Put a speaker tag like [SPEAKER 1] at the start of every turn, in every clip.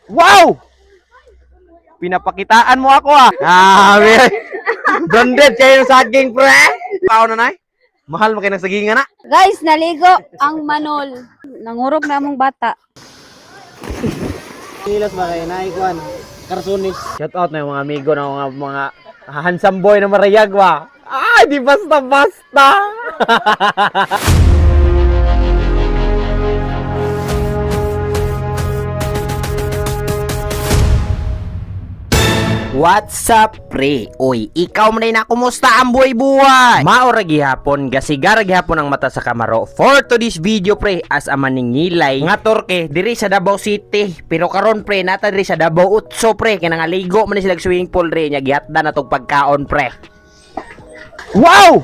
[SPEAKER 1] Wow! Pinapakitaan mo ako ah. Branded kayo ng saging, pre. Pao na nay. Mahal mo kayo ng saging na.
[SPEAKER 2] Guys, naligo ang manol. Nangurog na among bata.
[SPEAKER 3] Nilas ba kayo na ikuan? Karsunis.
[SPEAKER 1] Shout out na yung mga amigo na mga handsome boy na marayagwa. Di basta-basta. What's up, pre? Uy, ikaw man na kumusta ang buhay-buhay? Maura gihapon, gasigar gihapon ang mata sa kamaro. For today's video, pre, as a maningilay nga Turke diri sa Davao City. Pero karon, pre, nata diri sa Davao Utso, pre, kaya nangaligo man sila swimming pool, re, nya gihatda na tong pagkaon, pre. Wow!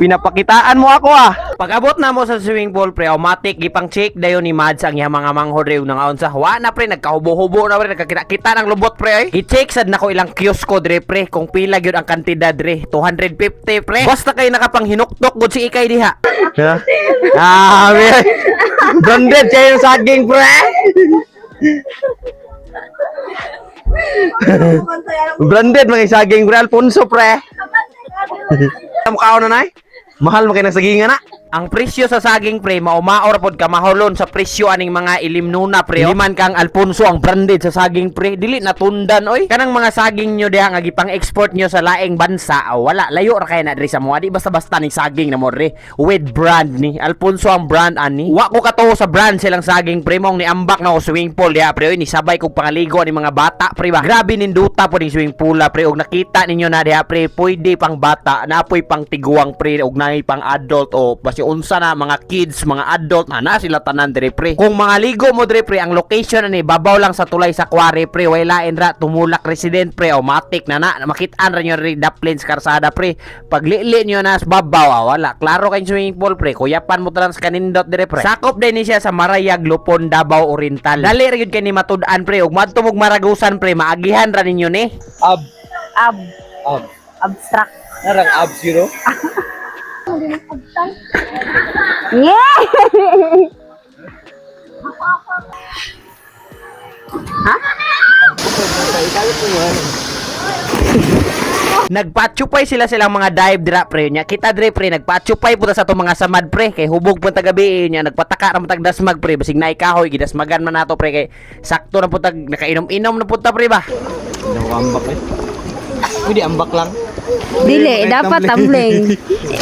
[SPEAKER 1] Pinapakitaan mo ako ah. Pag-abot na mo sa swimming pool, pre, automatic gipang check dayon ni Mads ang iyang mga manghod re nang aon sa wa na, pre, nagkahubo-hubo na, pre, nagkakita ng lubot, pre. I-check sad nako ilang kiosko dire, pre, kung pila gyud ang kantidad re. 250, pre. Basta kay nakapanghinuktok gud si ikay diha. Branded kayo ng saging, pre. Branded mga saging, pre. Alfonso, pre. Mukha na nay. Mahal mo kayo ng saging na. Ang presyo sa saging, pre, maumaor pod ka mahulon sa presyo aning mga ilimnuna, pre. Liman kang Alfonso ang branded sa saging, pre. Dili natundan, oy. Kanang mga saging nyo diha nga gipang-export nyo sa laing bansa, wala layo ra kay na diri sa mo. Di basta-basta ni saging na mo, re. With brand ni Alfonso ang brand ani. Wa ko katuo sa brand silang saging, pre, mong niambak na o swimming pool diha, pre. Oy, ni sabay kog pangaligo ni mga bata, pre, ba. Grabe ninduta po ning swimming pool, pre. Og nakita ninyo na diha, pre, pwede pang bata, napoy pang tiguang, pre, og nay pang adult o basi unsa na mga kids, mga adult na sila tanan dire, pre. Kung mga ligo mo dire, pre, ang location ani babaw lang sa tulay sa Quarry, pre, way lain ra tumulak resident, pre, automatic na makitaan ra nyo ri Daplins karsada, pre. Paglili nyo na sa babaw, wala klaro kay swimming pool, pre, kuyapan mo trans kanindot dire, pre. Sakop din ni siya sa Marayag, Lupon, Davao Oriental. Dali ra gyud kay ni matud-an, pre, ug madto mog Maragusan, pre, maagihan ra ninyo ni
[SPEAKER 3] Ab.
[SPEAKER 2] Abstract.
[SPEAKER 3] Narang abs yun, no?
[SPEAKER 2] Yeah! Ha?
[SPEAKER 1] Nagpatsupay silang mga dive dira, pre, nya kita dire, pre, nagpatsupay puta sa to mga samad, pre, kay hubog pun tagabi nya nagpataka ra matag dasmag, pre, basig naay kahoy gidasmagan man nato, pre, kay sakto na putag nakainom-inom na punta, pre, ba.
[SPEAKER 3] Ambak eh. Pwede ambak lang.
[SPEAKER 2] Dili, dapat tumbling.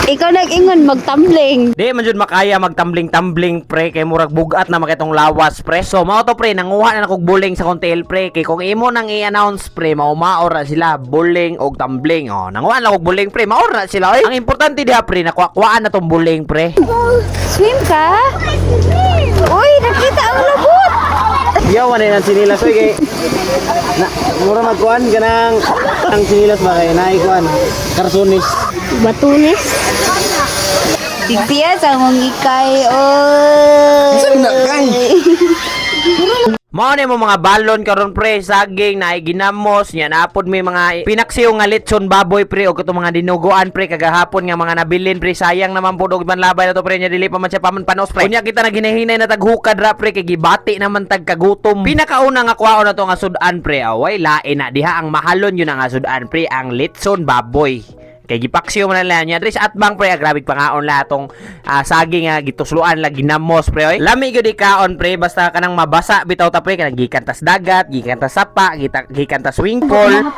[SPEAKER 2] Ikaw nag-ingon mag-tumbling.
[SPEAKER 1] Di man jud makaya magtumbling-tumbling, pre, kay murag bugat na makitong lawas, pre. So mao to, pre, nanguha na nakog buling sa kontel, pre, kay kung imo nang i-announce, pre, maumaor na sila buling og tumbling. Oh, nanguha na kog buling, pre, maor na sila, oy. Ang importante diha, pre, nakuha na tong buling, pre.
[SPEAKER 2] Swim ka? Uy, nakita ang lubot.
[SPEAKER 3] Yaw man ang sinilas, oy, kay na mura magkuan kanang ang sinilas ba kayo na ikuan? Karsunis.
[SPEAKER 2] Batunis. Pipiyas ang mong ikay. Oh.
[SPEAKER 3] Saan na kay?
[SPEAKER 1] Mao ni mo mga balon karon, pre, saging na ginamos nya naapod may mga pinaksiw nga litson baboy, pre, og katong mga dinuguan, pre, kagahapon nga mga nabilin, pre, sayang naman pud og manlabay na to, pre, nya dili pa man siya panos, pre. Unya kita na ginahinay na taghukad ra, pre, kay gibati naman tag kagutom. Pinakauna nga kwaon na to nga sudan, pre, away lain na diha ang mahalon yun nga sudan, pre, ang litson baboy. Kay gipaksiyo man nila niya dres at bang, pre, grabe pangaon la tong saging nga gitusluan la ginamos, pre, oy. Lami gyud ikaon, pre, basta kanang mabasa bitaw ta, pre, kanang gikan tas dagat, gikan tas sapa, gikan tas swimming pool.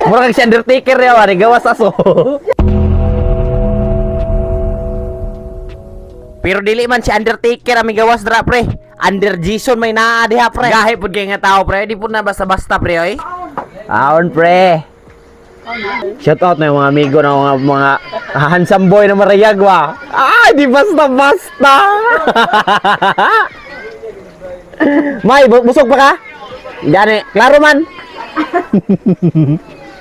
[SPEAKER 1] Mura kag si Undertaker ya, ari gawas aso. Pero dili man si Undertaker ang gawas dra, pre. Under Jason may naa diha, pre. Gahi pud kay nga tao, pre, di pud na basta-basta, pre, oy. Aon, pre. Shout out na yung mga amigo na mga handsome boy na marayagwa. Di basta-basta. May, busog pa ka? Gani, klaro man.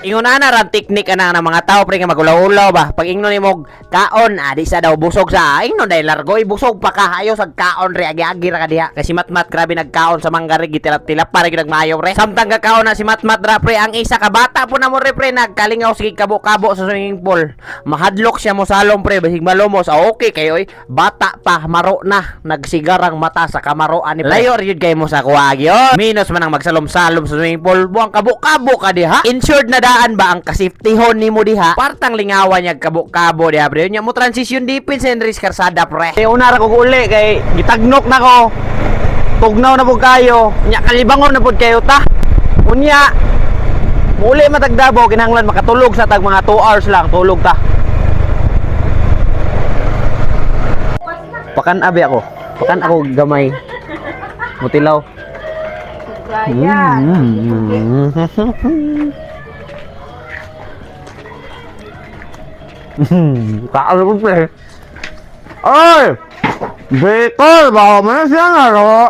[SPEAKER 1] Ingon na ran teknik ana ng mga tao pre nga magulaw-ulaw ba. Pag ingnon nimo kaon, di sa daw busog sa. Ingnon dai largo busog pa ka hayo sa kaon re agi-agi ra ka diha. Kasi matmat grabe nagkaon sa manggari gitilap-tilap para gid nagmayo pre. Samtang kakaon na si matmat ra pre, ang isa ka bata po na mo re pre nagkalingaw sige kabo-kabo sa swimming pool. Mahadlok siya mo salom pre, basig malumos. Okay kayo bata pa maro na nagsigarang mata sa kamaroan ni pre. Layo ryud kay mo sa kuwagyo. Minus man ang magsalom-salom sa swimming pool. Buang kabo-kabo ka diha. Insured na daan ba ang kasiptihon nimo diha? Partang lingawan niya kabo-kabo diha pre. Nya mo transition defense and risk karsada pre.
[SPEAKER 3] Una ra ko uli kay gitagnok na ko. Tugnaw na pud kayo. Nya kalibangon na pud kayo ta. Unya muli matagdabo kinahanglan makatulog sa tag mga 2 hours lang tulog ta. Pakan abi ako. Pakan ako gamay. Mutilaw. Kaalo po pre. Oy! Bekol! Baka mo na siya nga ro!